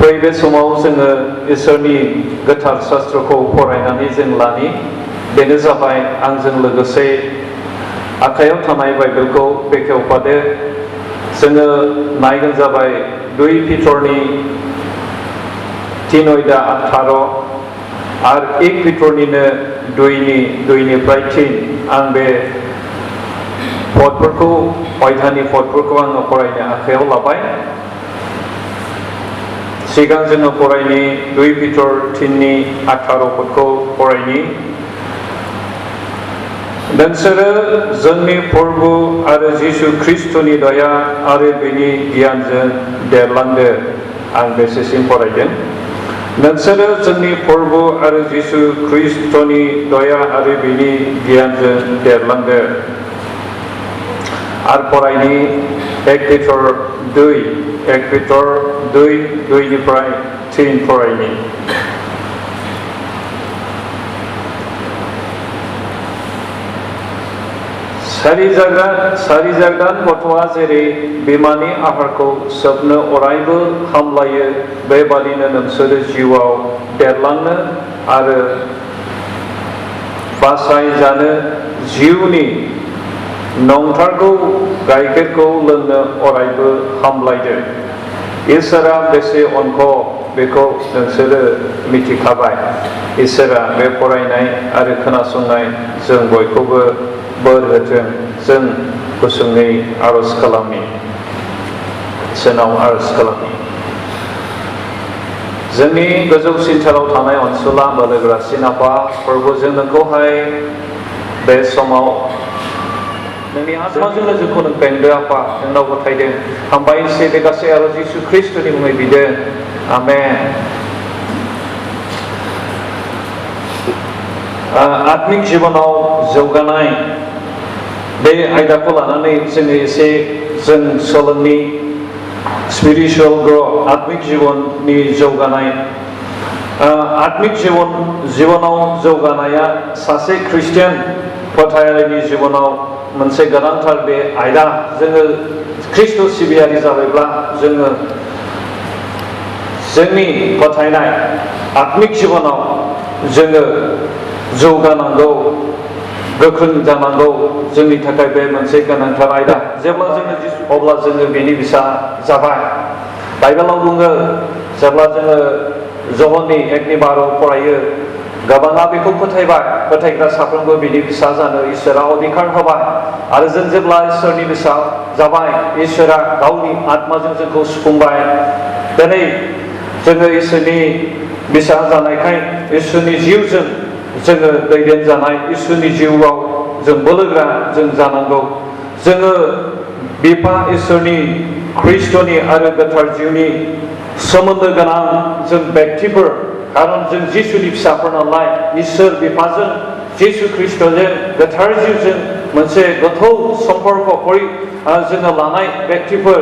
फैबे समाव जोङो इसोरनि गोथार शास्त्रखौ फरायनानै जों लानि बेनो जाबाय आंजों लोगोसे आखायाव थानाय बाइबेलखौ बेखेवफादो। जोङो नायगोन जाबाय 2 पिटरनि 3:18 आरो 1 पिटरनिनो 2निफ्राय 3 आं बे पदफोरखौ अयधानि पदफोरखौ आङो फरायनो आखायाव लाबाय। सिगां जोङो फरायनि 2 पिटर 3:18 पदखौ फरायनि। नोंसोरो जोंनि प्रभु आरो जिसु ख्रिस्टनि दया आरो बेनि गियानजों देरलांदो। आं बेसेसिम फरायदों। नोंसोरो जोंनि प्रभु आरो जिसु ख्रिस्टनि दया आरो बेनि गियानजों देरलांदो। आरो फरायनि 1 पिटर 2:2निफ्राय 3 फरायनि। सारिजागोदान गथ'आ जेरै बिमानि आहारखौ सोबनो अरायबो हामलायो बेबादिनो नोंसोरो जिउआव देरलांनो आरो बासायजानो जिउनि नंथारगौ गाइखेरखौ लोंनो अरायबो हामलायदो। इसोरा बेसे अनख' बेखौ नोंसोरो मिथिखाबाय। इसोरा बे फरायनाय आरो खोनासंनाय जों बयखौबो बोर होथों। जों गुसुङै आरज खालामनि। इसोरनाव आरज खालामनि। जोंनि गोजौसिनथाराव थानाय अनसुला बोलोगोरासिन आफा प्रभु, जों नोंखौहाय बे समाव नोंनि आत्माजोंनो जोंखौ नों बेंदो आफा, नोंनाव गथायदों। हामबायसै बे गासै आरज जिसु ख्रिस्टनि मुङै बिदों। आमेन। आत्मिक जिबनाव जौगानाय बे आयदाखौ लानानै जोङो एसे जों सोलोंनि। स्पिरिचुअल ग्र', आत्मिक जिबननि जौगानाय। आत्मिक जिबनाव जौगानाया सासे ख्रिस्टियान फोथायारिनि जिबनाव मोनसे गोनांथार बे आयदा। जोङो ख्रिस्ट' सिबियारि जाबायब्ला जोङो जोंनि फोथायनाय आत्मिक जिबनाव जोङो जौगानांगौ, गोख्रों जानांगौ। जोंनि थाखाय बे मोनसे गोनांथार आयदा। जेब्ला जोङो अब्ला जोङो बेनि फिसा जाबाय। बाइबेलाव बुङो, जेब्ला जोङो जहननि 1:12 फरायो, गोबाङा बेखौ फोथायबाय, फोथायग्रा साफ्रोमबो बिनि फिसा जानो इसोरा अधिकार होबाय। आरो जों जेब्ला इसोरनि फिसा जाबाय, इसोरा गावनि आत्माजों जोंखौ सुफुंबाय। दिनै जोङो इसोरनि फिसा जानायखाय इसोरनि जिउजों जोङो दैदेनजानाय, इसोरनि जिउआव जों बोलोग्रा जों जानांगौ। जोङो बिफा इसोरनि, ख्रिस्ट'नि आरो गोथार जिउनि सोमोन्दो गोनां जों व्यक्तिफोर। खारन जों जिसुनि फिसाफोर नालाय, इसोर बिफाजों जिसु ख्रिस्ट'जों गोथार जिउजों मोनसे गोथौ सम्पर्क जोङो लानाय व्यक्तिफोर,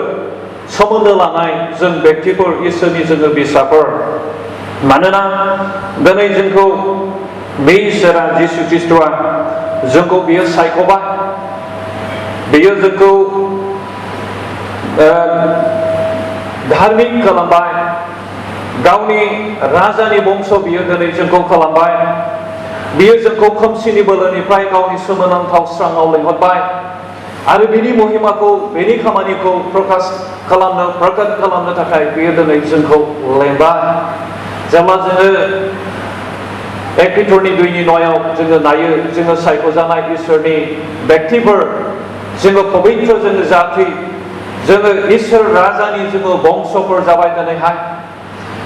सोमोन्दो लानाय जों व्यक्तिफोर, इसोरनि जोङो फिसाफोर। मानोना दिनै जोंखौ बे इसोरा जिसु ख्रिस्ट'आ जोंखौ बियो सायख'बाय। बियो जोंखौ धार्मिक खालामबाय। गावनि राजानि बंस बियो दिनै जोंखौ खालामबाय। बियो जोंखौ खोमसिनि बोलोनिफ्राय गावनि सोमोनांथाव स्राङाव लिंहरबाय। आरो बिनि महिमाखौ, बेनि खामानिखौ प्रकाट खालामनो थाखाय बियो दिनै जोंखौ लेंबाय। जेब्ला जोङो 1 पिटरनि 2:9 जोङो नायो, जोङो सायख'जानाय इसोरनि व्यक्तिफोर, जोङो पबित्र, जोङो जाति, जोङो इसोर राजानि जोङो बंसफोर जाबाय। दिनैहाय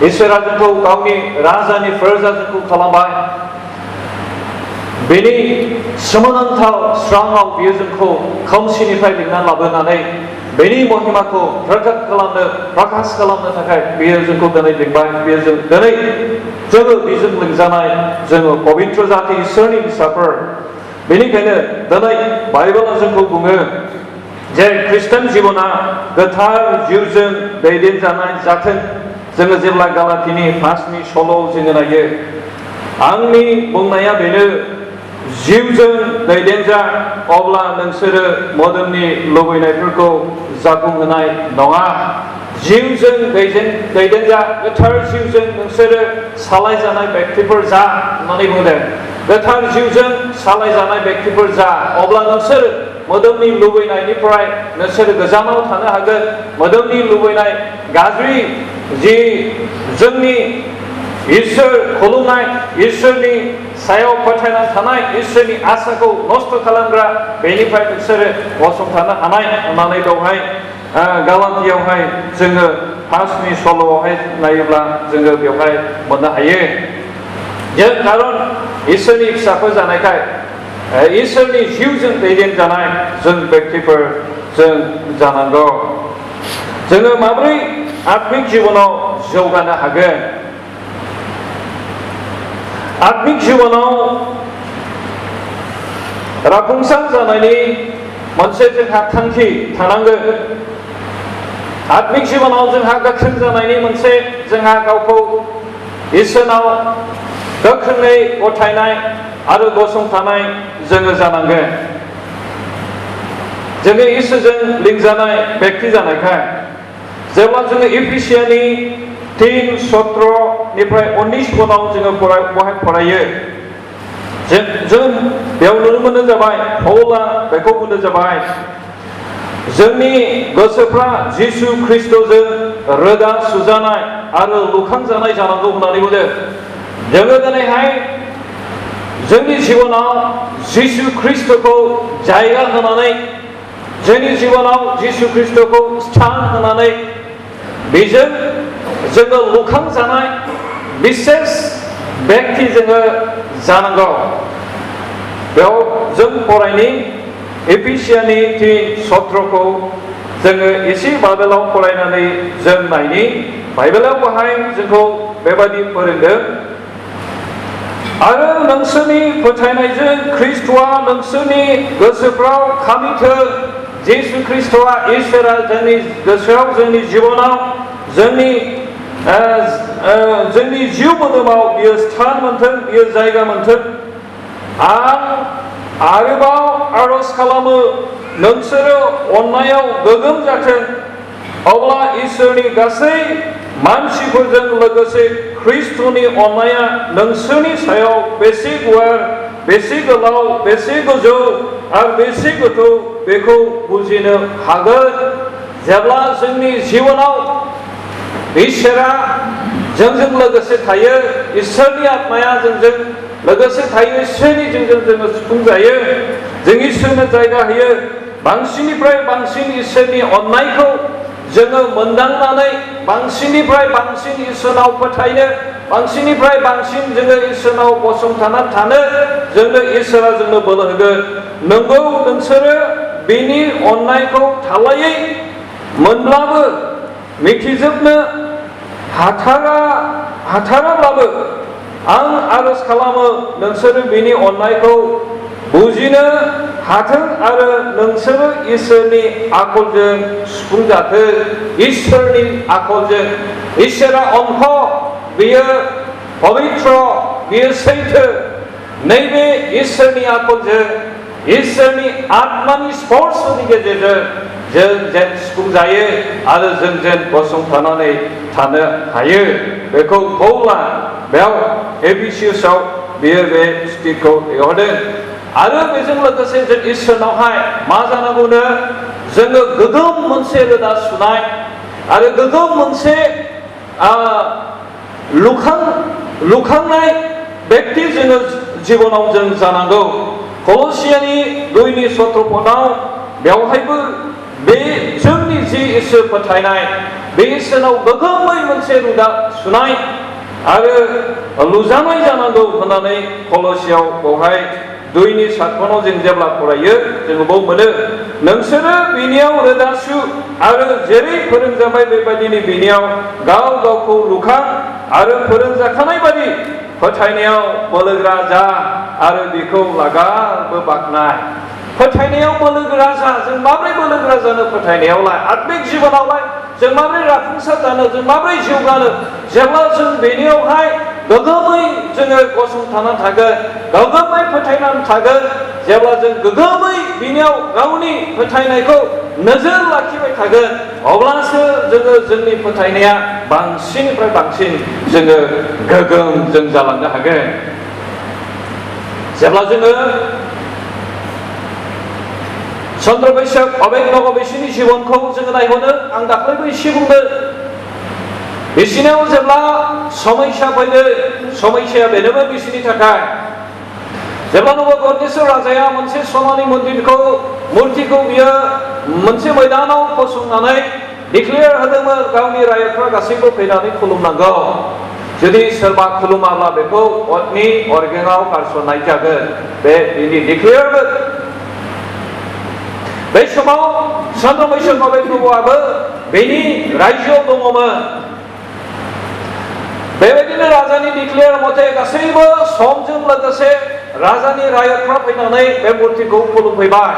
इसोरा जोंखौ गावनि राजानि फोरजा जोंखौ खालामबाय। बेनि सोमोनांथाव स्राङाव बियो जोंखौ खोमसिनिफ्राय लिंना लाबोनानै बेनि महिमाखौ प्रकाट खालामनो थाखाय बियो जोंखौ दिनै लिंबाय। बियो दिनै जोङो बेजों लिंजानाय जोङो पबित्र जाति, इसोरनि फिसाफोर। बेनिखायनो दिनै बाइबेला जोंखौ बुङो जे ख्रिस्टान जिबना गोथार जिउजों दैदेनजानाय जाथों। जोङो जेब्ला गालातिनि 5:16 जोङो नायो, आंनि बुंनाया बेनो, जिउजों दैदेनजा, अब्ला नोंसोरो मोदोमनि लुबैनायफोरखौ जाफुंहोनाय नङा। जिउजों दैदेनजा गोथार जिउजों नोंसोरो सालायजानाय बेक्तिफोर जा होननानै बुंदों गोथार जिउजों सालायजानाय बेक्तिफोर जा अब्ला नोंसोर मोदोमनि लुबैनायनिफ्राय नोंसोर गोजानाव थानो हागोन मोदोमनि लुबैनाय गाज्रि जि जोंनि इसोर खुलुमनाय इसोरनि सायाव फोथायना थानाय इसोरनि आसाखौ नस्थ' खालामग्रा बेनिफ्राय नोंसोरो गसंथानो हानाय होननानै बेवहाय गालातियावहाय जोङो 5नि सल'आवहाय नायोब्ला जोङो बेवहाय मोननो हायो जों खारन इसोरनि फिसाफोर जानायखाय इसोरनि जिउजों दैदेनजानाय जों बेक्तिफोर जों जानांगौ जोङो माबोरै आत्मिक जिबनाव जौगानो हागोन आत्मिक जिबनाव राफुंसार जानायनि मोनसे जोंहा थांखि थानांगोन आत्मिक जिबनाव जोंहा गोख्रों जानायनि मोनसे जोंहा गावखौ इसोरनाव गोख्रोङै गथायनाय आरो गसंथानाय जोङो जानांगोन जोङो इसोरजों लिंजानाय बेक्ति जानायखाय जेब्ला जोङो इफिसियानि 3:17निफ्राय 19 पदआव जोङो बहाय फरायो जों बेयाव नुनो मोनो जाबाय पौला बेखौ बुंनो जाबाय जोंनि गोसोफ्रा जिसु ख्रिस्ट'जों रोदा सुजानाय आरो लुखांजानाय जानांगौ होननानै बुंदों जोङो दिनैहाय जोंनि जिबनाव जिसु ख्रिस्ट'खौ जायगा होनानै जोंनि जिबनाव जिसु ख्रिस्ट'खौ स्थान होनानै बेजों जोङो लुखांजानाय बिसेस बेक्ति जोङो जानांगौ बेयाव जों फरायनि एफिसियानि 3:17खौ जोङो एसे बाइबेलाव फरायनानै जों नायनि बाइबेलाव बाहाय जोंखौ बेबायदि फोरोंदों आरो नोंसोरनि फोथायनायजों ख्रिस्ट'आ नोंसोरनि गोसोफ्राव खामिथों जिसु ख्रिस्ट'आ इसोरा जोंनि गोसोआव जोंनि जिबनाव जोंनि जिउ मोदोमाव बियो स्थान मोनथों बियो जायगा मोनथों आं आरोबाव आरज खालामो नोंसोरो अननायाव गोगोम जाथों अब्ला इसोरनि गासै मानसिफोरजों लोगोसे ख्रिस्ट'नि अननाया नोंसोरनि सायाव बेसे गुवार बेसे गोलाव बेसे गोजौ आरो बेसे गोथौ बेखौ बुजिनो हागोन जेब्ला जोंनि जिबनाव इसोरा जोंजों लोगोसे थायो इसोरनि आत्माया जोंजों लोगोसे थायो इसोरनि जोंजों जोङो सुफुंजायो जों इसोरनो जायगा होयो बांसिननिफ्राय बांसिन इसोरनि अननायखौ जोङो मोनदांनानै बांसिननिफ्राय बांसिन इसोरनाव फोथायनो बांसिननिफ्राय बांसिन जोङो इसोरनाव गसंथानानै थानो जोंनो इसोरा जोंनो बोलो होगोन नंगौ नोंसोरो बेनि अननायखौ थालायै मोनब्लाबो मिथिजोबनो हाथाराब्लाबो आं आरज खालामो नोंसोरो बेनि अननायखौ बुजिनो हाथों आरो नोंसोरो इसोरनि आखलजों सुफुंजाथों इसोरनि आखलजों इसोरा अंख बियो पवित्र बियो सैथो नैबे इसोरनि आखलजों इसोरनि आत्मानि स्पर्शनि गेजेरजों जों जेन सुफुंजायो आरो जों जेन गसंथानानै थानो हायो बेखौ पौला बेयाव एफिसियासआव बियो बे स्टिकखौ हरदों आरो बेजों लोगोसे जों इसोरनावहाय मा जानांगौनो जोङो गोगोम मोनसे रोदा सुनाय आरो गोगोम मोनसे लुखांनाय बेक्ति जोङो जिबनाव जों जानांगौ कलसियानि 2:17 पदआव बेवहायबो बे जोंनि जि इसोर फोथायनाय बे इसोरनाव गोगोमै मोनसे रोदा सुनाय आरो लुजानाय जानांगौ होननानै कलसियाव बेवहाय 2:7 जों जेब्ला फरायो जोङो बाव मोनो नोंसोरो बिनियाव रोदा सु आरो जेरै फोरोंजाबाय बेबायदिनो बिनियाव गाव गावखौ लुखां आरो फोरोंजाखानाय बादि फोथायनायाव बोलोगोरा जा आरो बेखौ लागाबो बाख्नाय फोथायनायाव बोलोगोरा जा जों माबोरै बोलोगोरा जानो फोथायनायावलाय आत्मिक जिबनावलाय जों माबोरै राफुंसार जानो जों माबोरै जौगानो जेब्ला जों बेनियावहाय गोगोमै जोङो गसंथानानै थागोन गोगोमै फोथायनानै थागोन जेब्ला जों गोग्गोमै बिनियाव गावनि फोथायनायखौ नोजोर लाखिबाय थागोन अब्लासो जोङो जोंनि फोथायनाया बांसिननिफ्राय बांसिन जोङो गोगोम जों जालांनो हागोन जेब्ला जोङो चन्द्रबैसक अबेगनगर बिसोरनि जिबनखौ जोङो नायहरो आं दाख्लैबो एसे बुंदों बिसोरनाव जेब्ला समस्या फैदों समस्याया बेनोमोन बिसोरनि थाखाय जेब्ला नबगतनेस्वर राजाया मोनसे सनानि मुर्तिखौ बियो मोनसे मैदानाव फसंनानै डिक्लेयार होदोंमोन गावनि रायजोफ्रा गासैबो फैनानै खुलुमनांगौ जुदि सोरबा खुलुमाब्ला बेखौ अरनि अरगेङाव गारसननाय जागोन बे बिनि डिक्लेयारमोन बे समाव चन्द्रबैसक अबेगनगरआबो बेनि रायजोआव दङमोन बेबायदिनो राजानि डिक्लेयार मथे गासैबो समजों लोगोसे राजानि रायजोफ्रा फैनानै बे मुर्तिखौ खुलुमफैबाय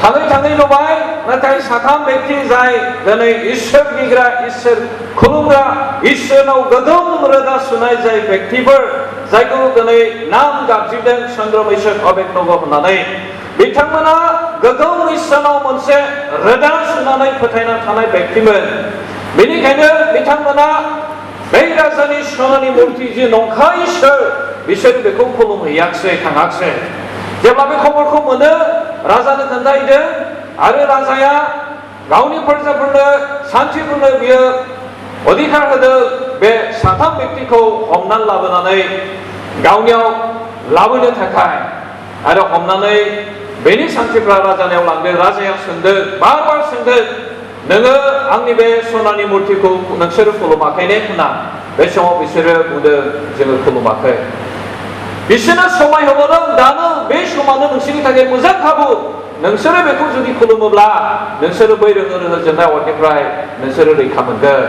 थाङै थाङै नुबाय नाथाय साथाम व्यक्ति जाय दिनै इसोर गिग्रा इसोर खुलुमग्रा इसोरनाव गोगोम रोदा सुनाय जाय व्यक्तिफोर जायखौ दिनै नाम गाबज्रिदों चन्द्रबैसक अबेगनगर होननानै बिथांमोना गोगोम इसोरनाव मोनसे रोदा सुनानै फोथायना थानाय व्यक्तिमोन बेनिखायनो बिथांमोना बै राजानि सनानि मुर्ति जि नंखाय इसोर बिसोर बेखौ खुलुमहैयाखिसै थाङाखिसै जेब्ला बे खबरखौ मोनो राजानो खोन्थाहैदों आरो राजाया गावनि प्रजाफोरनो सान्थ्रिफोरनो बियो अधिकार होदों बे साथाम व्यक्तिखौ हमनानै लाबोनानै गावनियाव लाबोनो थाखाय आरो हमनानै बेनि सान्थ्रिफ्रा राजानियाव लांदों राजाया सोंदों बार सोंदों नोङो आंनि बे सनानि मुर्तिखौ नोंसोरो खुलुमाखै ने होनना बे समाव बिसोरो बुंदों जोङो खुलुमाखै बिसोरनो समाय होबावदों दानो बे समानो नोंसोरनि थाखाय मोजां खाबु नोंसोरो बेखौ जुदि खुलुमोब्ला नोंसोरो बै रोहो रोहो जोंनाय अरनिफ्राय नोंसोरो रैखा मोनगोन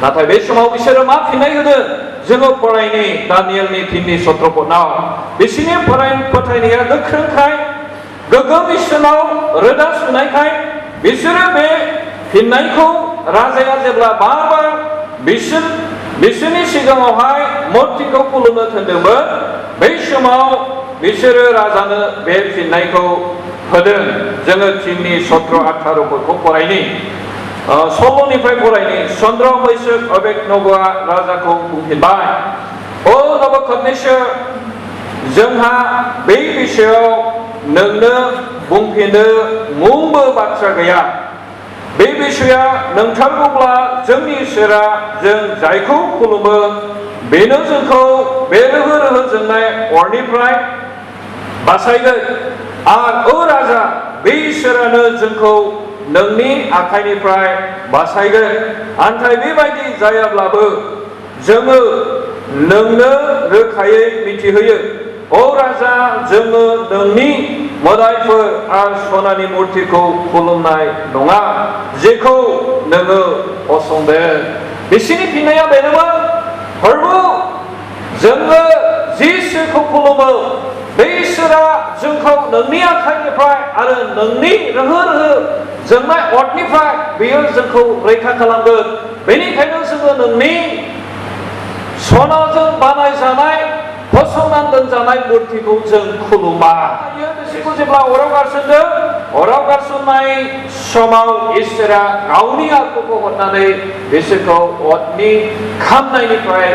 नाथाय बे समाव बिसोरो मा फिननाय होदों जोङो फरायनि दानियेलनि 3:17 बिसोरनि फोथायनाया गोख्रोंखाय गोगोम इसोरनाव रोदा सुनायखाय बिसोरो बे फिननायखौ राजाया जेब्ला बार बिसोरनि सिगाङावहाय मुर्तिखौ खुलुमनो थिनदोंमोन बै समाव बिसोरो राजानो बे फिननायखौ होदों जोङो 3:17-18 फरायनि सल'निफ्राय फरायनि चन्द्रबैसक अबेगनगरआ राजाखौ बुंफिनबाय ओ नबुकदनेस्वर जोंहा बे बिषयाव नोंनो बुंफिननो मुंबो बाथ्रा गैया बे बिषया नोंथारगौब्ला जोंनि इसोरा जों जायखौ खुलुमो बेनो जोंखौ बे रोहो रोहो जोंनाय अरनिफ्राय बासायगोन आरो राजा बे इसोरानो जोंखौ नोंनि आखाइनिफ्राय बासायगोन नाथाय बेबायदि जायाब्लाबो जोङो नोंनो रोखायै मिथिहोयो ओ राजा जोङो नोंनि मोदायफोर आरो सनानि मुर्तिखौ खुलुमनाय नङा जेखौ नोङो फसंदों बिसोरनि फिननाया बेनोमोन प्रभु जोङो जि इसोरखौ खुलुमो बे इसोरा जोंखौ नोंनि आखाइनिफ्राय आरो नोंनि रोहो रोहो जोंनाय अरनिफ्राय बेयो जोंखौ रैखा खालामगोन बेनिखायनो जोङो नोंनि सनाजों बानायजानाय फसंनानै दोनजानाय मुर्तिखौ जों खुलुमा बिसोरखौ जेब्ला अराव गारसनदों अराव गारसननाय समाव इसोरा गावनि आत्माखौ हरनानै बिसोरखौ अरनि खामनायनिफ्राय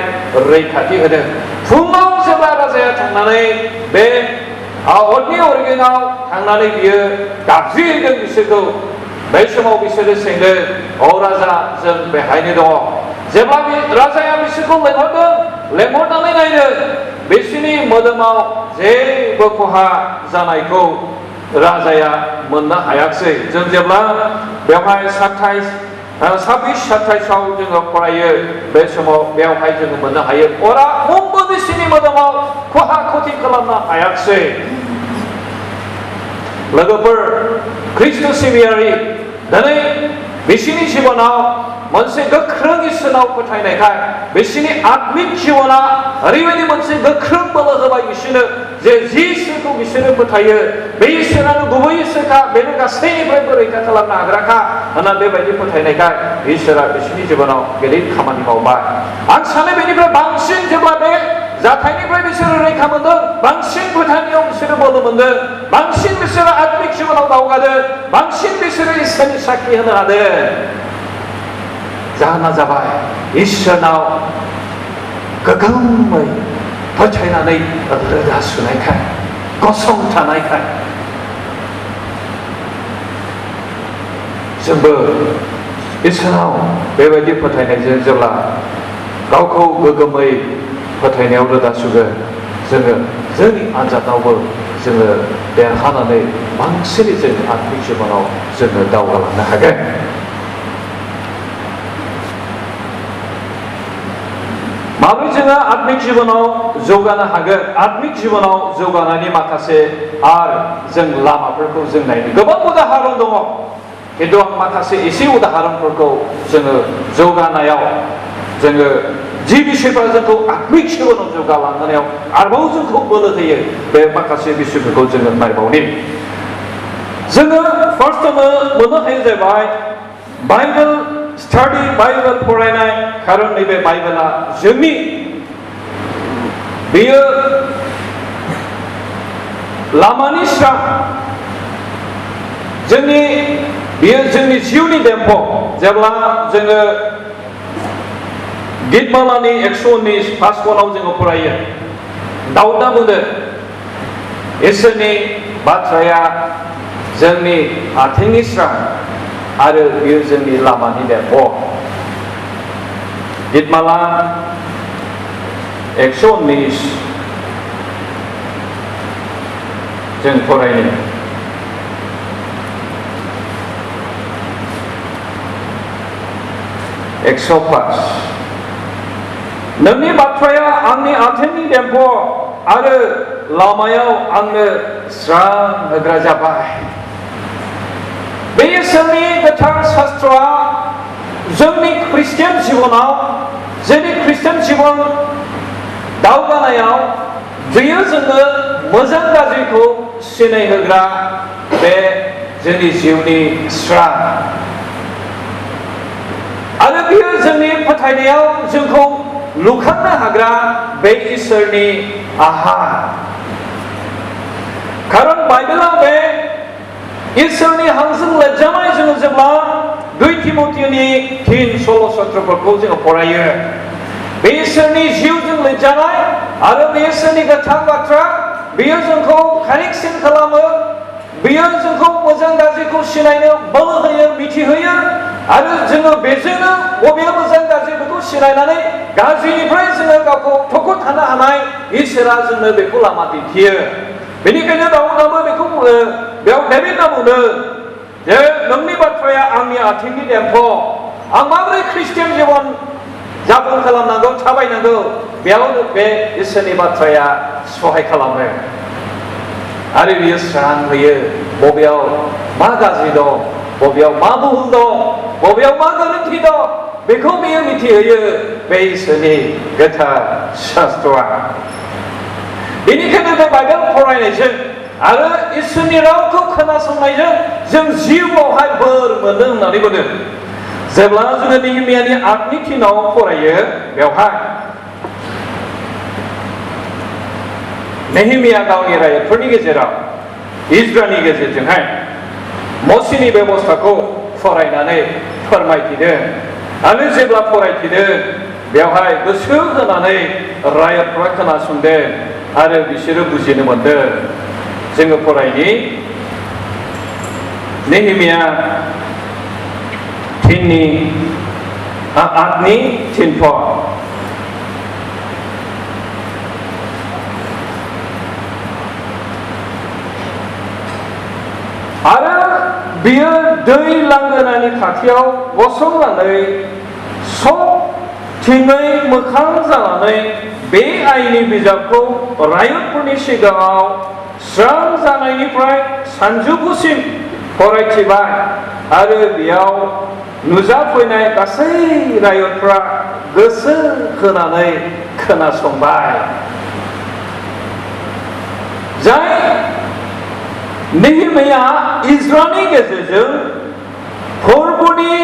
रैखाथि होदों फुङाव जेब्ला राजाया थांनानै बे अरनि अरगेङाव थांनानै बियो गाबज्रिहैदों बिसोरखौ बै समाव बिसोरो सोंदों ओ राजा जों बेहायनो दङ जेब्ला राजाया बिसोरखौ लेंहरनानै नायदों बिसोरनि मोदोमाव जेबो खहा जानायखौ राजाया मोननो हायाखिसै जों जेब्ला बेवहाय 26-27 जोङो फरायो बे समाव बेवहाय जोङो मोननो हायो अरा खमबो बिसोरनि मोदोमाव खहा खथि खालामनो हायाखिसै लोगोफोर ख्रिस्ट सिबियारि दिनै बिसोरनि जिबनाव मोनसे गोख्रों इसोरनाव फोथायनायखाय बिसोरनि आत्मिक जिबना ओरैबायदि मोनसे गोख्रों बोलो होबाय बिसोरनो जे जि इसोरखौ बिसोरो फोथायो बे इसोरानो गुबै इसोरखा बेनो गासैनिफ्रायबो रैखा खालामनो हाग्राखा होनना बेबायदि फोथायनायखाय इसोरा बिसोरनि जिबनाव गेदेर खामानि मावबाय आं सानो बेनिफ्राय बांसिन जेब्ला बे जाथायनिफ्राय बिसोरो रैखा मोनदों बांसिन फोथायनायाव बिसोरो बोलो मोनदों बांसिन बिसोरो आत्मिक जिबनाव दावगादों बांसिन बिसोरो इसोरनि साखि होनो हादों जाहोना जाबाय इसोरनाव गोगोमै फोथायनानै रोदा सुनायखाय गसंथानायखाय जोंबो इसोरनाव बेबायदि फोथायनायजों जेब्ला गावखौ गोगोमै फोथायनायाव रोदा सुगोन जोङो जोंनि आनजादावबो जोङो देरहानानै बांसिनै जोंनि आत्मिक जिबनाव जोङो दावगालांनो हागोन माबोरै जोङो आत्मिक जिबनाव जौगानो हागोन आत्मिक जिबनाव जौगानायनि माखासे आरो जों लामाफोरखौ जों नायनो गोबां उदाहरन दङ खिन्थु आं माखासे एसे उदाहरनफोरखौ जोङो जौगानायाव जोङो जि बिसयफ्रा जोंखौ आत्मिक जिबनाव जौगालांनायाव आरोबाव जोंखौ बोलो होयो बे माखासे बिसयफोरखौ जोङो नायबावनि जोङो फार्स्टआवनो मोननो हायो जाहैबाय बाइबेल स्टाडि बाइबेल फरायनाय खारन नैबे बाइबेला जोंनि बेयो लामानि स्रां बेयो जोंनि जिउनि देम्फ जेब्ला जोङो गितमालानि 119:1 जोङो फरायो दाउदा बुंदों इसोरनि बाथ्राया जोंनि आथिंनि स्रां आरो बेयो जोंनि लामानि देम्फ गितमाला 119 जों फरायनो 105 नोंनि बाथ्राया आंनि आथिंनि देम्फ आरो लामायाव आंनो स्रां होग्रा जाबाय बे इसोरनि गोथार शास्त्रआ जोंनि ख्रिस्टियान जिबनाव जोंनि ख्रिस्टियान जिबन दावगानायाव बेयो जोङो मोजां गाज्रिखौ सिनायहोग्रा बे जोंनि जिउनि स्रां आरो बेयो जोंनि फोथायनायाव जोंखौ लुखांनो हाग्रा बे इसोरनि आहार खारन बाइबेलाव बे इसोरनि हांजों लिरजानाय जोङो जेब्ला 2 तिमथिनि 3:16 सत्रफोरखौ जोङो फरायो बे इसोरनि जिउजों लिरजानाय आरो बे इसोरनि गोथार बाथ्रा बेयो जोंखौ कारेक्सन खालामो बेयो जोंखौ मोजां गाज्रिखौ सिनायनो बोलो होयो मिथिहोयो आरो जोङो बेजोंनो बबेया मोजां गाज्रि बेखौ सिनायनानै गाज्रिनिफ्राय जोङो गावखौ थख'थानो हानाय इसोरा जोंनो बेखौ लामा दिन्थियो बेनिखायनो दाउदाबो बेखौ बुङो बेयाव डेभिडआ बुङो जे नोंनि बाथ्राया आंनि आथिंनि देम्फ आं माबोरै ख्रिस्टियान जिबन जाफुं खालामनांगौ थाबायनांगौ बेयाव बे इसोरनि बाथ्राया सहाय खालामो आरो बियो स्रां होयो बबेयाव मा गाज्रि दं बबेयाव मा भुल दं बबेयाव मा गोरोन्थि दं बेखौ बियो मिथिहोयो बे इसोरनि गोथार शास्त्रआ बेनिखायनो बे बाइबेल फरायनायजों आरो इसोरनि रावखौ खोनासंनायजों जों जिउआवहाय बोर मोनो होननानै बुंदों जेब्ला जोङो नेहेमियानि 8:3 फरायो बेवहाय नेहेमिया गावनि रायतफोरनि गेजेराव इजरानि गेजेरजोंहाय मसिनि बेबस्थाखौ फरायनानै फोरमायथिदों आरो जेब्ला फरायथिदों बेवहाय गोसो होनानै रायतफ्रा खोनासंदों आरो बिसोरो बुजिनो मोनदों जोङो फरायनि नेहेमिया 8:3 आरो बियो दै लांगोनानि खाथियाव गसंनानै सबथिङै मोखां जानानै बे आयेननि बिजाबखौ रायतफोरनि सिगाङाव स्रां जानायनिफ्राय सानजौफुसिम फरायथिबाय आरो बेयाव नुजाफैनाय गासै रायतफ्रा गोसो होनानै खोनासंबाय जाय नेहेमिया इजरानि गेजेरजों फोरबोनि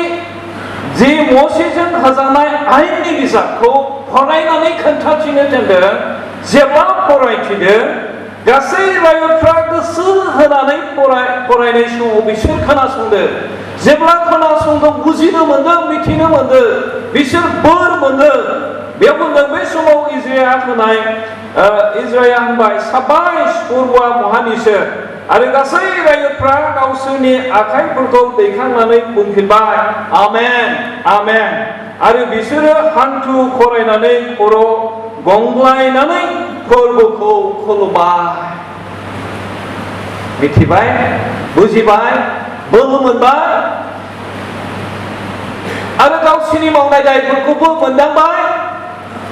जि मसेजों होजानाय आयेननि बिजाबखौ फरायनानै खोन्थाथिनो दोनदों जेब्ला फरायथिदों गासै रायजोफ्रा गोसो होनानै फरायनाय समाव बिसोर खोनासंदों जेब्ला खोनासंदों बुजिनो मोनदों मिथिनो मोनदों बिसोर बोर मोनदों बेयाव बुंदों बे समाव इज्राया होनबाय साबायस पुरवा महानिसो आरो गासै रायजोफ्रा गावसोरनि आखाइफोरखौ दैखांनानै बुंफिनबाय आमेन आमेन आरो बिसोरो हान्थु खरायनानै खर' गंग्लायनानै फोरबोखौ खुलुमबाय मिथिबाय बुजिबाय बोलो मोनबाय आरो गावसोरनि मावनाय दायफोरखौबो मोनदांबाय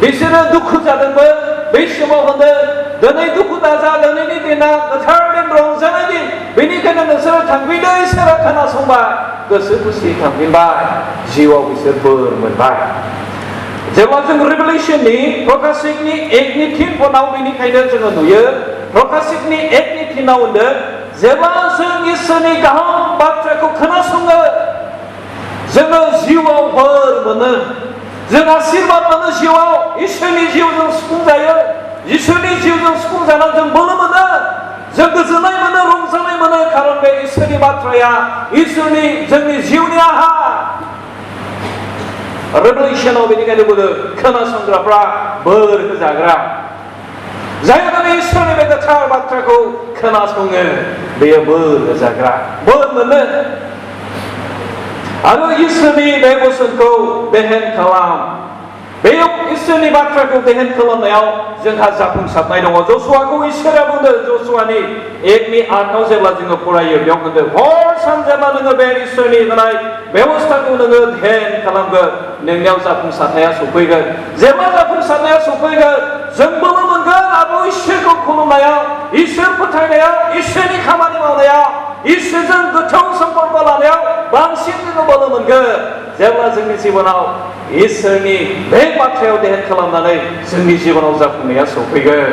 बिसोरो दुखु जादोंमोन बै समाव होनदों दिनै दुखु दाजा दिनैनि दिना गोथार दिन रंजानाय दिन बेनिखायनो नोंसोरो थांफिनदो इसोरा खोनासंबाय गोसो खुसि थांफिनबाय जिउआव बिसोर बोर मोनबाय जेब्ला जों रेभेलेशननि प्रकाशिकनि 1नि 3 पनाव बेनिखायनो जोङो नुयो प्रकाशिकनि 1नि 3 आव होनदों जेब्ला जों इसोरनि गाहाम बाथ्राखौ खोनासङो जोङो जिउआव बोर मोनो जों आशीर्वाद मोनो जिउआव इसोरनि जिउजों सुफुंजायो इसोरनि जिउजों सुफुंजानानै जों बोलो मोनो जों गोजोननाय मोनो रंजानाय मोनो खारन बे इसोरनि बाथ्राया इसोरनि जोंनि जिउनि आहा रेभेलेशनाव बेनिखायनो बुङो खोनासंग्राफ्रा बोर होजाग्रा जाय दिनै इसोरनि बे गोथार बाथ्राखौ खोनासङो बेयो बोर होजाग्रा बोर मोनो आरो इसोरनि बे बोसोनखौ देहेन खालाम बेयाव इसोरनि बाथ्राखौ देहेन खालामनायाव जोंहा जाफुंसारनाय दङ जसुवाखौ इसोरा बुंदों जसुवानि 1नि 8 जेब्ला जोङो फरायो बेयाव होनदों हर सान जेब्ला नोङो बे इसोरनि होनाय बेबस्थाखौ नोङो ध्यान खालामगोन नोंनियाव जाफुंसारनाया सफैगोन जेब्ला जाफुंसारनाया सफैगोन जों बोलो मोनगोन आरो इसोरखौ खुलुमनायाव इसोर फोथायनायाव इसोरनि खामानि मावनायाव इसोरजों गोथौ सम्पर्क लानायाव बांसिन जोङो बोलो मोनगोन जेब्ला जोंनि जिबनाव इसोरनि बे बाथ्रायाव देहेन खालामनानै जोंनि जिबनाव जाफुंनाया सफैगोन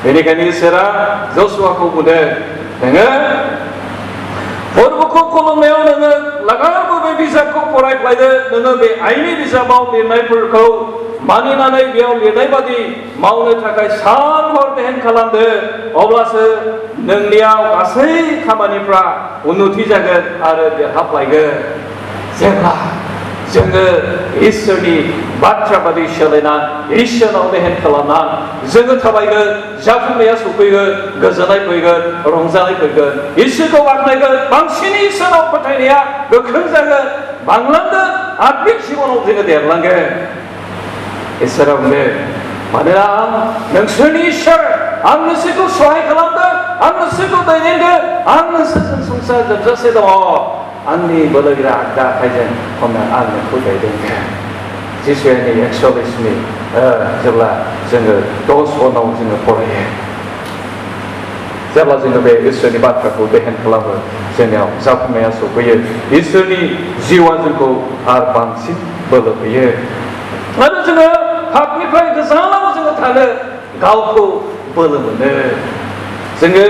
बेनिखायनो इसोरा जसुवाखौ बुंदों नोङो फोरबोखौ खुलुमनायाव नोङो लागाबो बे बिजाबखौ फरायफ्लायदो नोङो बे आइनि बिजाबाव लिरनायफोरखौ मानिनानै बेयाव लिरनाय बादि मावनो थाखाय सान हर देहेन खालामदो अब्लासो नोंनियाव गासै खामानिफ्रा उन्नति जागोन आरो देरहाफ्लायगोन जेब्ला जोङो इसोरनि बाथ्रा बादि सोलिनानै इसोरनाव देहेन खालामनानै जोङो थाबायगोन जाफुंनाया सफैगोन गोजोननाय फैगोन रंजानाय फैगोन इसोरखौ बाख्नायगोन बांसिन इसोरनाव फोथायनाया गोख्रों जागोन बांलांगोन आत्मिक जिबनाव जोङो देरलांगोन इसोरा बुङो मानोना आं नोंसोरनि इसोर आं नोंसोरखौ सहाय खालामदों आं नोंसोरखौ दैदेनदों आं नोंसोरजों संसार जोबजासे दङ आंनि बोलोगोरा आगदा आखाइजों हमना आं नोंखौ दैदेनगोन जिसुनि 120नि जेब्ला जोङो 10 पनाव जोङो फरायो जेब्ला जोङो बे इसोरनि बाथ्राखौ देहेन खालामो जोंनियाव जाफुंनाया सफैयो इसोरनि जिउआ जोंखौ आरो बांसिन बोलो होयो आरो जोङो पापनिफ्राय गोजानाव जोङो थानो गावखौ बोलो मोनो जोङो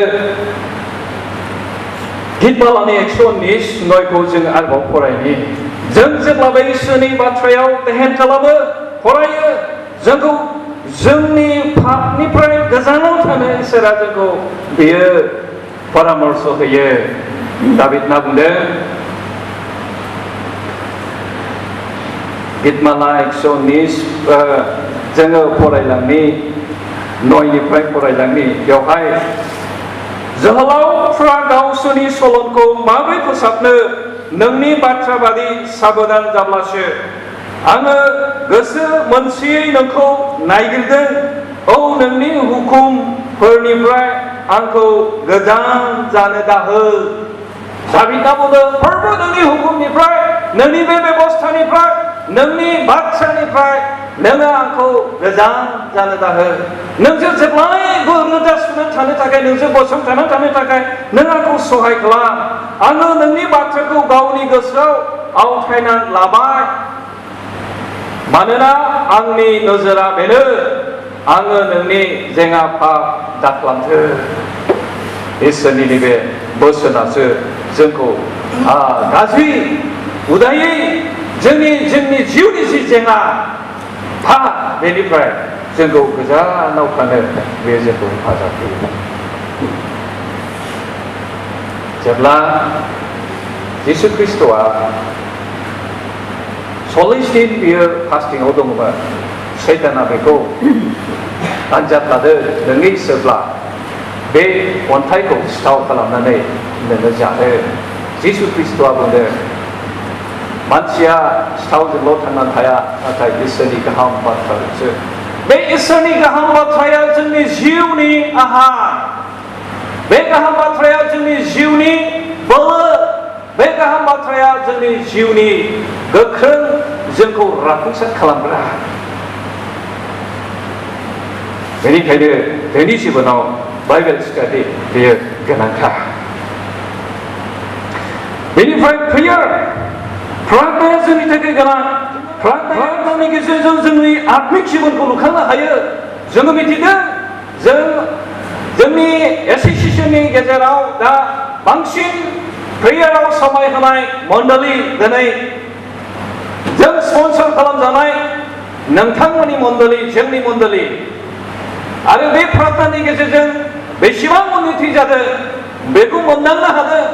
गितमालानि 119 जों आरोबाव फरायनि जों जेब्लाबो इसोरनि बाथ्रायाव देहेन खालामो फरायो जोंखौ जोंनि पापनिफ्राय गोजानाव थानो इसोरा जोंखौ बेयो परामर्श होयो दाबिदना बुंदों गितमाला 119 जोङो फरायलांनि 9निफ्राय फरायलांनि बेवहाय जोहोलावफ्रा गावसोरनि सलनखौ माबोरै फोसाबनो नोंनि बाथ्रा बादि साबधान जाब्लासो आङो गोसो मोनसेयै नोंखौ नायगिरदों औ नोंनि हुकुमफोरनिफ्राय आंखौ गोजान जानो दाहो दाबिदा बुंदों प्रभु नोंनि हुकुमनिफ्राय नोंनि बे बेबस्थानिफ्राय नोंनि बाथ्रानिफ्राय नोङो आंखौ गोजान जानो दाहो नोंजों जेब्लायबो रोदा सुनानै थानो थाखाय नोंजों गसंथानानै थानो थाखाय नों आंखौ सहाय खालाम आङो नोंनि बाथ्राखौ गावनि गोसोआव आवथायनानै लाबाय मानोना आंनि नोजोरा बेनो आङो नोंनि जेंना पाप दाखालामथो इसोरनि नैबे बोसोनासो जोंखौ गाज्रि उदायै जोंनि जिउनि जि जेंना पाप बेनिफ्राय जोंखौ गोजानाव थानो बे जोंखौ हेफाजाब होयो जेब्ला जिसु ख्रिस्ट'आ 40 दिन बियो फास्टिंआव दंमोन सैताना बेखौ आनजाद लादो नोंनि गोसोब्ला बे अन्थाइखौ सिथाव खालामनानै नोङो जादो जिसु ख्रिस्ट'आ बुंदों मानसिया सिथावजोंल' थांनानै थाया नाथाय इसोरनि गाहाम बाथ्राजोंसो बे इसोरनि गाहाम बाथ्राया जोंनि जिउनि आहार बे गाहाम बाथ्राया जोंनि जिउनि बोलो बे गाहाम बाथ्राया जोंनि जिउनि गोख्रों जोंखौ राफुंसार खालामग्रा बेनिखायनो जोंनि जिबनाव बाइबेल स्टाडि बेयो गोनांथार बेनिफ्राय फैयो प्रार्थनाया जोंनि थाखाय गोनां प्रार्थनानि गेजेरजों जोंनि आत्मिक जिबनखौ लुखांनो हायो जोङो मिथिदों जोंनि एसोसिएशननि गेजेराव दा बांसिन प्रेयाराव समाय होनाय मण्डली दिनै जों स्पन्सर खालामजानाय नोंथांमोननि मण्डली जोंनि मण्डली आरो बे प्रार्थनानि गेजेरजों बेसेबां उन्नति जादों बेखौ मोनदांनो हादों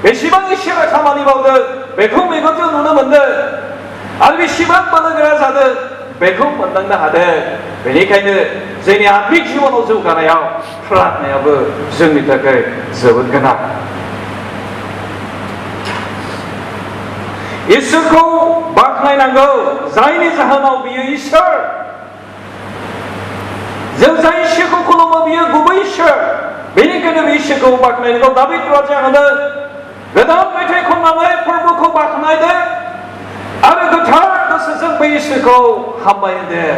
बेसेबां इसोरा खामानि मावदों बेखौ मेगनजों नुनो मोनदों आरो बेसेबां बोलोगोरा जादों बेखौ मोनदांनो हादों बेनिखायनो जोंनि आत्मिक जिबनाव जौगानायाव प्रार्थनायाबो जोंनि थाखाय जोबोद गोनां इसोरखौ बाख्नायनांगौ जायनि जाहोनाव बियो इसोर जों जाय इसोरखौ खुलुमो बियो गुबै इसोर बेनिखायनो बे इसोरखौ बाख्नायनांगौ दाबिद राजाया होनो गोदान मेथाइ खननानै फोरबोखौ बाख्नायदों आरो गोथार गोसोजों बे इसोरखौ हामबाय होदों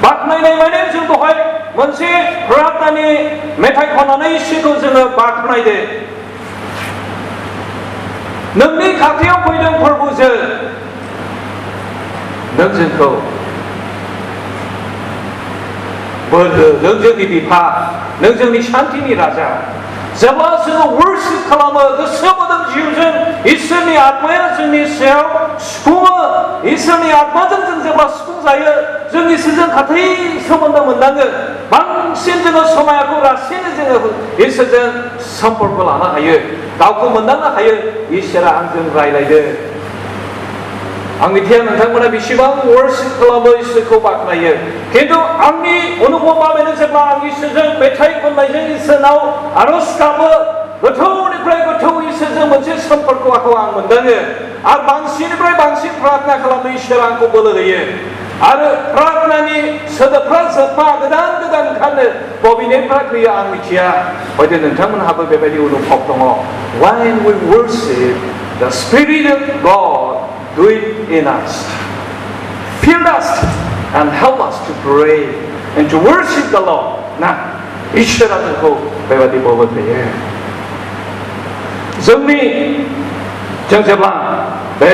बाख्नायनाय माने जों दहाय मोनसे प्रार्थनानि मेथाइ खननानै इसोरखौ जोङो बाख्नायदों नोंनि खाथियाव फैदों फोरबोजों नों जोंखौ बोर हो नों जोंनि बिफा नों जोंनि शान्तिनि राजा जेब्ला जोङो वर्शिप खालामो गोसो मोदोम जिउजों इसोरनि आत्माया जोंनि सायाव सुफुङो इसोरनि आत्माजों जों जेब्ला सुफुं जायो जों इसोरजों खाथि सोमोन्दो मोननाङो बांसिन जोङो समायखौ रासिनो जोङो इसोरजों सम्पर्क लानो हायो गावखौ मोनदांनो हायो इसोरा आंजों रायलायदों आं मिथिया नोंथांमोना बेसेबां वर्शिप खालामो इसोरखौ बाख्नायो खिन्थु आंनि अनुभवआ बेनो जेब्ला आं इसोरजों मेथाइ खननायजों इसोरनाव आरज गाबो गोथौनिफ्राय गोथौ इसोरजों मोनसे सम्पर्कखौ आं मोनदाङो आरो बांसिननिफ्राय बांसिन प्रार्थना खालामनो इसोरा आंखौ बोलो होयो आरो प्रार्थनानि सोदोबफ्रा जोबमा गोदान गोदान ओंखारनो बबेनिफ्राय फैयो आं मिथिया हयতো नोंथांमोनहाबो बेबायदि अनुभव दङ when we worship the Spirit of God do it in us fill us and help us to pray and to worship the Lord ना इसोरा जोंखौ बेबायदि बोलो होयो जों जेब्ला बे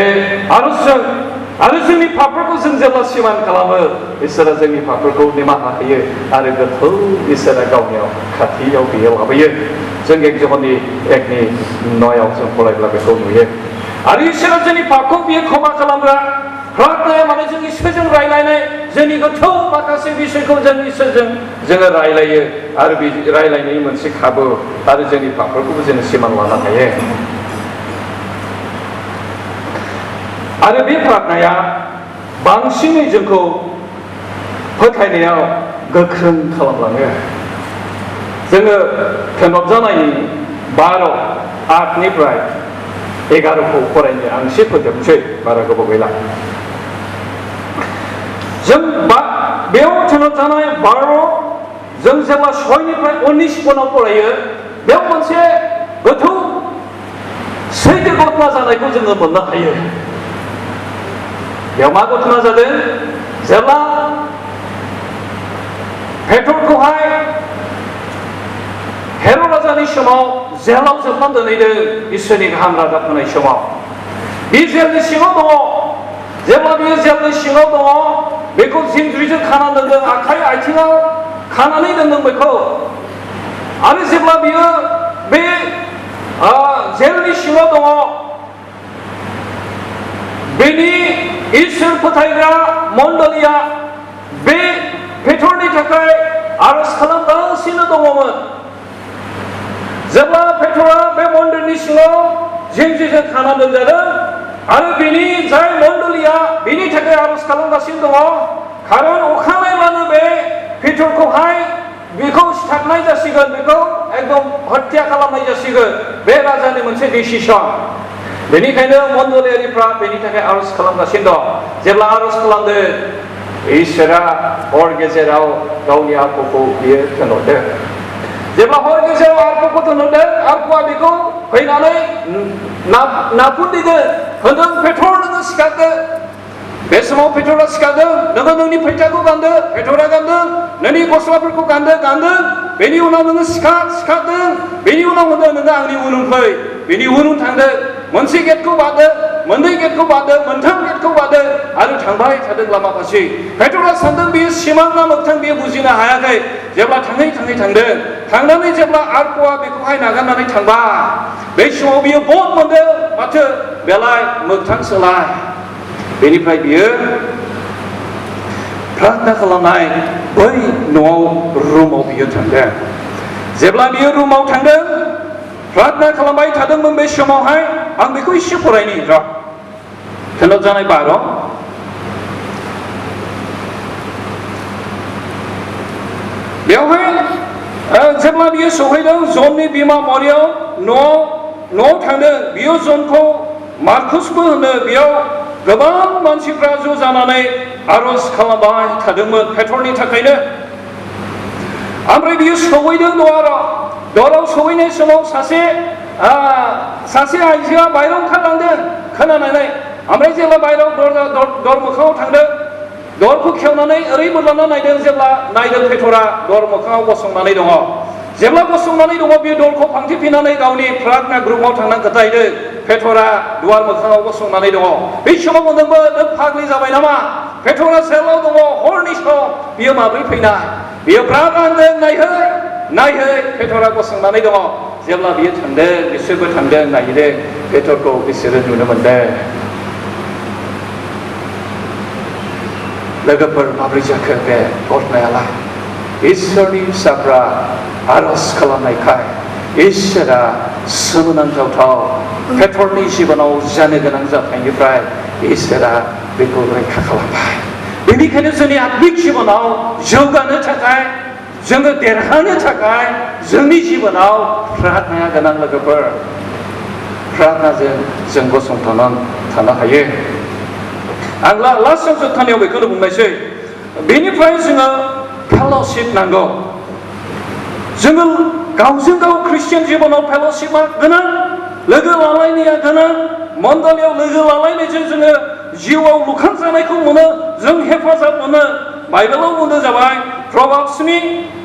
आरजजों आरो जोंनि पापफोरखौ जों जेब्ला सिमान खालामो इसोरा जोंनि पापफोरखौ निमाहा होयो आरो गोथौ इसोरा गावनियाव खाथियाव बियो लाबोयो जों 1 ज'हननि 1:9 जों फरायब्ला बेखौ नुयो आरो इसोरा जोंनि पापखौ बियो क्षमा खालामग्रा प्रार्थनाया माने जों इसोरजों रायलायनाय जोंनि गोथौ माखासे बिषयखौ जों इसोरजों जोङो रायलायो आरो बे रायलायनायनि मोनसे खाबु आरो जोंनि पापफोरखौबो जोङो सिमान लानो हायो आरो बे प्रार्थनाया बांसिनै जोंखौ फोथायनायाव गोख्रों खालामलाङो जोङो थोनबजानायनि 12:8निफ्राय 11खौ फरायनो आं एसे फोजोबनोसै बारा गोबाव गैला जों बेयाव थोनबजानाय 12 जों जेब्ला 6निफ्राय 19 फरायो बेयाव मोनसे गोथौ सैथो घटना जानायखौ जोङो मोननो हायो बेयाव मा घटना जादों जेब्ला पेट्रखौहाय हेर'द राजानि समाव जेलाव जोबनानै दोनहैदों इसोरनि गाहाम रादाब होनाय समाव बे जेलनि सिङाव दङ जेब्ला बियो जेलनि सिङाव दङ बेखौ जिन्ज्रिजों खानानै दोनदों आखाइ आथिङाव खानानै दोनदों बेखौ आरो जेब्ला बियो बे जेलनि सिङाव दङ बेनि इसोर फोथायग्रा मण्डलिया बे दङमोन जेब्ला पेट्रआ बे मन्दिरनि सिङाव जिं-जिंजों खाना दोनजादों आरो बिनि जाय मण्डलिया बिनि थाखाय आरज खालामगासिनो दङ खारन अखानायब्लानो बे पेट्रखौहाय बेखौ सिथारनाय जासिगोन बेखौ एकदम हत्या खालामनाय जासिगोन बे राजानि मोनसे डिसिसन बेनिखायनो मण्डलियारिफ्रा बेनि थाखाय आरज खालामगासिनो दं जेब्ला आरज खालामदों इसोरा हर गेजेराव गावनि आत्माखौ बियो थिनहरदों जेब्ला हर गेजेराव आत्माखौ थिनहरदों आत्माया बेखौ फैनानै नाफुंदिगोन होनदों पेट्र नोङो सिखारदो बे समाव पेट्रआ सिखारदों नोङो नोंनि फैथाखौ गानदो पेट्रआ गानदों नोंनि गस्लाफोरखौ गानदों बेनि उनाव नोङो सिखारदों बेनि उनाव होनदों नोङो आंनि उन फै बेनि उन थांदों मोनसे गेटखौ बारदो मोननै गेटखौ बारदो मोनथाम गेटखौ बारदो आरो थांबाय थादों लामा फारसे पेट्रआ सानदों बेयो सिमां ना मोगथां बेयो बुजिनो हायाखै जेब्ला थाङै थांदों थांनानै जेब्ला आत्माया बेखौहाय नागारनानै थांबाय बे समाव बियो बध मोनदों माथो बेलाय मोगथांसोलाय बेनिफ्राय बियो प्रार्थना खालामनाय बै न'आव रुमाव बियो थांदों जेब्ला बियो रुमाव थांदों प्रार्थना खालामबाय थादोंमोन बे समावहाय आं बेखौ एसे फरायनि र' खोनाब जानाय बार' बेवहाय जेब्ला बियो सहैदों जननि बिमा मरियाम न'आव थांदों बियो जनखौ मार्कुसबो होनो बेयाव गोबां मानसिफ्रा ज' जानानै आरज खालामबाय थादोंमोन पेट्रनि थाखायनो ओमफ्राय बियो सहैदों दराव सहैनाय समाव सासे आइजोआ बायराव ओंखारलांदों खोनानानै ओमफ्राय जेब्ला बायराव दर मोखाङाव थांदों दरखौ खेवनानै ओरैबो लाना नायदों जेब्ला नायदों पेट्रआ दर मोखाङाव गसंनानै दङ जेब्ला गसंनानै दङ बियो दरखौ फांथेफिननानै गावनि प्रार्थना ग्रुपआव थांनानै खोथाहैदों पेट्रआ दुवार मोखाङाव गसंनानै दङ बे समाव मोनदोंमोन नों फाग्लि जाबाय नामा पेट्रआ सेलाव दङ हरनि सम बियो माब्रै फैनाय बियो प्रार्थना होनदों नायहै पेट्रआ गसंनानै दङ जेब्ला बियो थांदों बिसोरबो थांदों नायहैदों पेट्रखौ बिसोरो नुनो मोनदों लोगोफोर माब्रै जाखो बे घटनायालाय इसोरनि फिसाफ्रा आरज खालामनायखाय इसोरा सोमोनांथाव पेट्रनि जिबनाव जानो गोनां जाथायनिफ्राय इसोरा बेखौ रैखा खालामबाय बेनिखायनो जोंनि आत्मिक जिबनाव जौगानो थाखाय जोङो देरहानो थाखाय जोंनि जिबनाव प्रार्थनाया गोनां लोगोफोर प्रार्थनाजों जों गसंथानानै थानो हायो आं लास्टआव जोबथानायाव बेखौनो बुंनायसै बेनिफ्राय जोङो फेल'शिप नांगौ जोङो गावजों गाव ख्रिस्टियान जिबनाव फेल'शिपआ गोनां लोगो लालायनाया गोनां मण्डलियाव लोगो लालायनायजों जोङो जिउआव लुखांजानायखौ मोनो जों हेफाजाब मोनो बाइबेलाव बुंनाय जाबाय प्रभाबसनि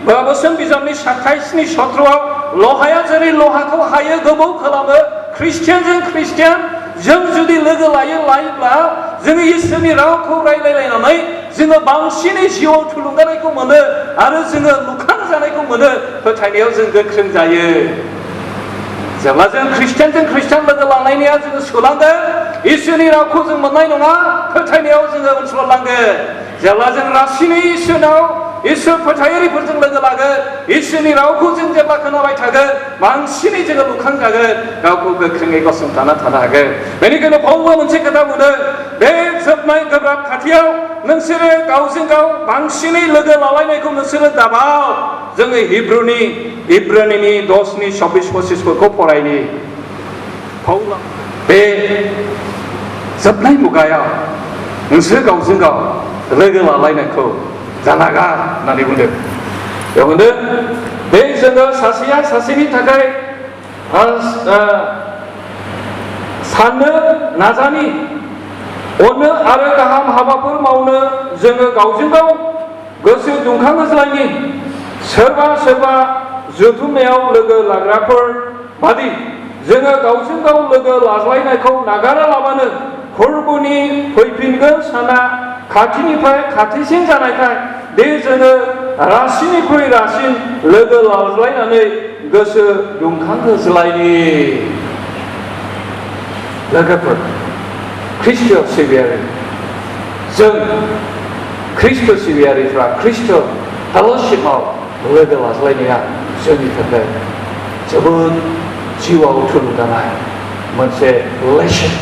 बोसोन बिजाबनि 27:17 लहाया जेरै लहाखौ हायो गोबौ खालामो ख्रिस्टियानजों ख्रिस्टियान जों जुदि लोगो लायोब्ला जोङो इसोरनि रावखौ रायलायलायनानै जोङो बांसिनै जिउआव थुलुंगानायखौ मोनो आरो जोङो लुखांजानायखौ मोनो फोथायनायाव जों गोख्रों जायो जेब्ला जों ख्रिस्टियानजों ख्रिस्टियान लोगो लालायनाया जोङो सोलांगोन इसोरनि रावखौ जों मोननाय नङा फोथायनायाव जोङो उनसलांगोन जेब्ला जों रासिनै इसोर फोथायारिफोरजों लोगो लागोन इसोरनि रावखौ जों जेब्ला खोनाबाय थागोन बांसिनै जोङो लुखांजागोन गावखौ गोख्रोङै गसंथाना थानो हागोन बेनिखायनो पाउलआ मोनसे खोथा बुंदों बे जोबनाय गोब्राब खाथियाव नोंसोरो गावजों गाव बांसिनै लोगो लालायनायखौ नोंसोरो दाबाव जोङो हिब्रुनि 10:26-25 फरायनि पाउलआ बे जोबनाय मुगायाव नोंसोर गावजों गाव लोगो लालायनायखौ जानागा होननानै बुंदों बेयाव होनदों बे जोङो सासेया सासेनि थाखाय साननो नाजानि अननो आरो गाहाम हाबाफोर मावनो जोङो गावजों गाव गोसो दुंखांहोज्लायनि सोरबा जथुमनायाव लोगो लाग्राफोर बादि जोङो गावजों गाव लोगो लाज्लायनायखौ नागारालाबानो फोरबोनि फैफिनगोन साना खाथिनिफ्राय खाथिसिन जानायखाय बे जोङो रासिननिख्रुइ रासिन लोगो लाज्लायनानै गोसो दुंखांहोज्लायनि लोगोफोर ख्रिस्ट' सिबियारि जों ख्रिस्ट' सिबियारिफ्रा ख्रिस्ट' फेल'शिपआव लोगो लाज्लायनाया जोंनि थाखाय जोबोद जिउआव थुलुंगानाय मोनसे लेसन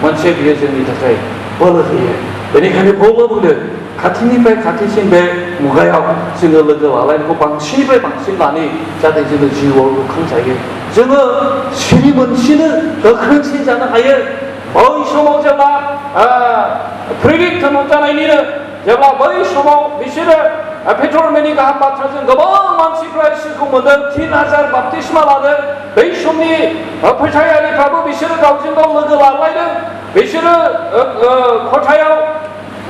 मोनसे बियो जोंनि थाखाय बोलो होयो बेनिखायनो बयबो बुंदों खाथिनिफ्राय खाथिसिन बे मुगायाव जोङो लोगो लालायनायखौ बांसिननिफ्राय बांसिन लानि जाहाथे जोङो जिउआव लुखांजायो जोङो सिरि मोनसेनो गोख्रोंसिन जानो हायो बै समाव जेब्ला प्रेरित जानायनिनो जेब्ला बै समाव बिसोरो पेट्रलमेननि गाहाम बाथ्राजों गोबां मानसिफ्रा इसोरखौ मोनदों 3000 बाप्तिस्मा लादों बै समनि फोथायारिफ्राबो बिसोरो गावजों गाव लोगो लालायदों बिसोरो खथायाव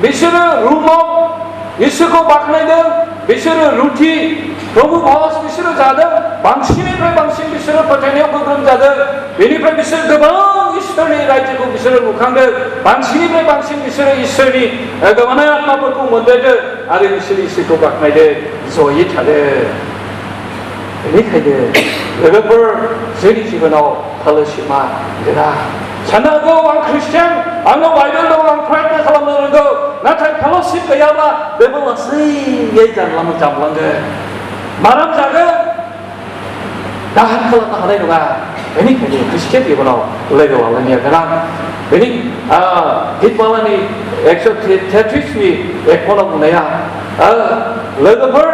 बिसोरो रुमाव इसोरखौ बाख्नायदों बिसोरो रुथि प्रभु भज बिसोरो जादों बांसिननिफ्राय बांसिन बिसोरो फोथायनायाव गोग्रोम जादों बेनिफ्राय बिसोर गोबां इसोरनि रायजोखौ बिसोरो नुखांदों बांसिननिफ्राय बांसिन बिसोरो इसोरनि गोमानाय आत्माफोरखौ मोनदों आरो बिसोर इसोरखौ बाख्नायदों जयै थादों बेनिखायनो लोगोफोर जोंनि जिबनाव फेल'शिपआ गोनां साननो हागौ आं ख्रिस्टियान आंनाव बाइबेल दं आं प्रार्थना खालामनो रोंगौ नाथाय फेल'शिप गैयाब्ला बेबो लासैयै जामलांगोन माराम जागोन दाहार खालामनो हानाय नङा बेनिखायनो ख्रिस्टियान जिबनाव लोगो लालायनाया गोनां बेनि हितमालानि 133नि 1 खनाव बुंनाया लोगोफोर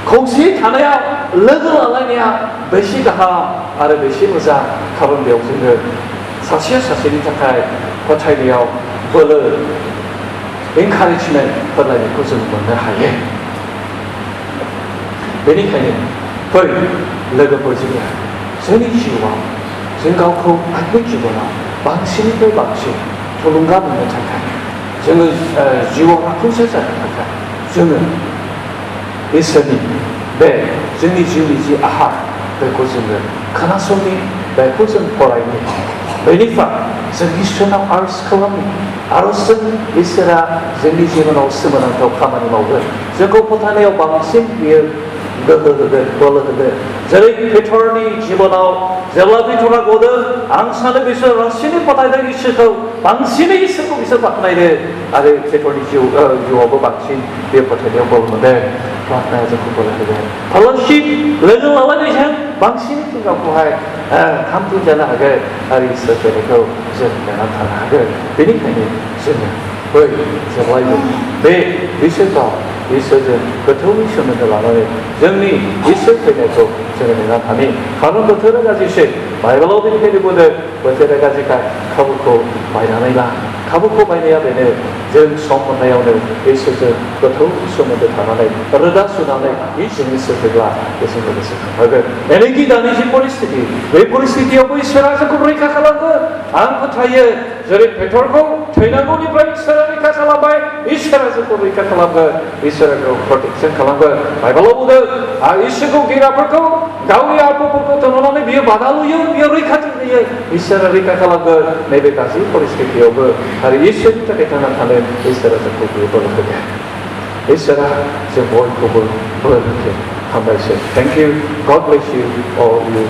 खौसे थानायाव लोगो लालायनाया बेसे गाहाम आरो बेसे मोजां खारन बेयाव जोङो सासेया सासेनि थाखाय फोथायनायाव बोलो एनकारेजमेन्ट होलायनायखौ जों मोननो हायो बेनिखायनो बै लोगोफोर जोंनि जिउआव जों गावखौ आत्मिक जिबनाव बांसिननिफ्राय बांसिन थुलुंगा मोननो थाखाय जोङो जिउआव जाफुंसार जानो थाखाय जोङो इसोरनि बे जोंनि जिउनि जि आहार बेखौ जोङो खोनासंनि बेखौ जों फरायनि बेनिफ्राय जों इसोरनाव आरज खालामनि आरजजों इसोरा जोंनि जिबनाव सोमोनांथाव खामानि मावगोन जोंखौ फोथायनायाव बांसिन बियो गोहो होगोन बोलो होगोन जेरै पेटरनि जिबनाव जेब्ला पेटरा गदों आं सानो बिसोर रासिनै फोथायदों इसोरखौ बांसिनै इसोरखौ बिसोर बाख्नायदों आरो पेटरनि जिउआवबो बांसिन बे फोथायनायाव बोलो मोनदों प्रार्थनाया जोंखौ बोलो होगोन फेल'शिप लोगो लालायनायजों बांसिन जों गावखौहाय खामथि जानो हागोन आरो इसोर फैनायखौ जों नेनानै थानो हागोन बेनिखायनो जोङो बै जेब्लायबो बे इसोरखौ इसोरजों गोथौनि सोमोन्दो लानानै जोंनि इसोर फैनायखौ जोङो नेनानै थानि खारन बोथोरा गाज्रिसै बाइबेलाव बेनिखायनो बुंदों बोथोरा गाज्रिखाय खाबुखौ बायनानै ला खाबुखौ बायनाया बेनो जों सम मोननायावनो इसोरजों गोथौ सोमोन्दो थानानै रोदा सुनानै जोंनि सोरफैब्ला बेजों लोगोसे थांफागोन एनेखि दानि जि परिस्थिति बे परिस्थितियावबो इसोरा जोंखौ रैखा खालामगोन आं फोथायो जेरै पेटरखौ थैनांगौनिफ्राय इसोरा रैखा खालामबाय इसोरा जोंखौ रैखा खालामगोन इसोरा जोंखौ प्रटेक्सन खालामगोन बाइबेलाव बुंदों इसोरखौ गिराफोरखौ गावनि आत्माफोरखौ दोननानै बियो बादा लुयो बियो रैखाथि होयो इसोरा रैखा खालामगोन नैबे गासै परिस्थितियावबो आरो इसोरनि थाखाय थांनानै थानो इसोरा जोंखौ बियो बोलो होगोन इसोरा जों बयखौबो बोलो होगोन हामबायसै थेंक इउ गड ब्लेस इउ अल इउ